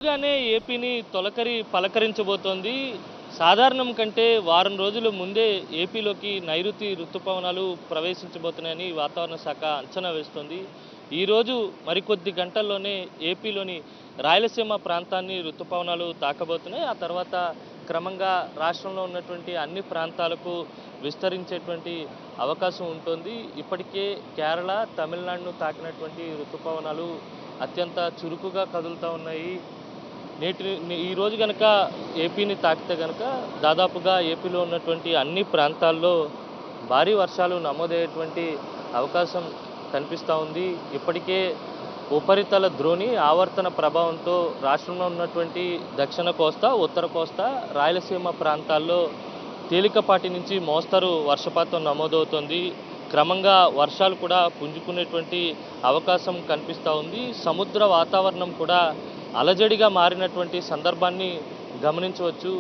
గానే ఏపీని తొలకరి పలకరించబోతోంది. సాధారణం కంటే వారం రోజుల ముందే ఏపీలోకి నైరుతి రుతుపవనాలు ప్రవేశించబోతున్నాయని వాతావరణ శాఖ అంచనా వేస్తోంది. ఈరోజు మరికొద్ది గంటల్లోనే ఏపీలోని రాయలసీమ ప్రాంతాన్ని రుతుపవనాలు తాకబోతున్నాయి. ఆ తర్వాత క్రమంగా రాష్ట్రంలో ఉన్నటువంటి అన్ని ప్రాంతాలకు విస్తరించేటువంటి అవకాశం ఉంటుంది. ఇప్పటికే కేరళ, తమిళనాడును తాకినటువంటి రుతుపవనాలు అత్యంత చురుకుగా కదులుతూ ఉన్నాయి. ఈరోజు గనక ఏపీని తాకితే గనక దాదాపుగా ఏపీలో ఉన్నటువంటి అన్ని ప్రాంతాల్లో భారీ వర్షాలు నమోదయ్యేటువంటి అవకాశం కనిపిస్తూ ఉంది. ఇప్పటికే ఉపరితల ద్రోణి ఆవర్తన ప్రభావంతో రాష్ట్రంలో ఉన్నటువంటి దక్షిణ కోస్తా, ఉత్తర కోస్తా, రాయలసీమ ప్రాంతాల్లో తేలికపాటి నుంచి మోస్తరు వర్షపాతం నమోదవుతోంది. క్రమంగా వర్షాలు కూడా పుంజుకునేటువంటి అవకాశం కనిపిస్తూ ఉంది. సముద్ర వాతావరణం కూడా అలజడిగా మారినటువంటి సందర్భాన్ని గమనించవచ్చు.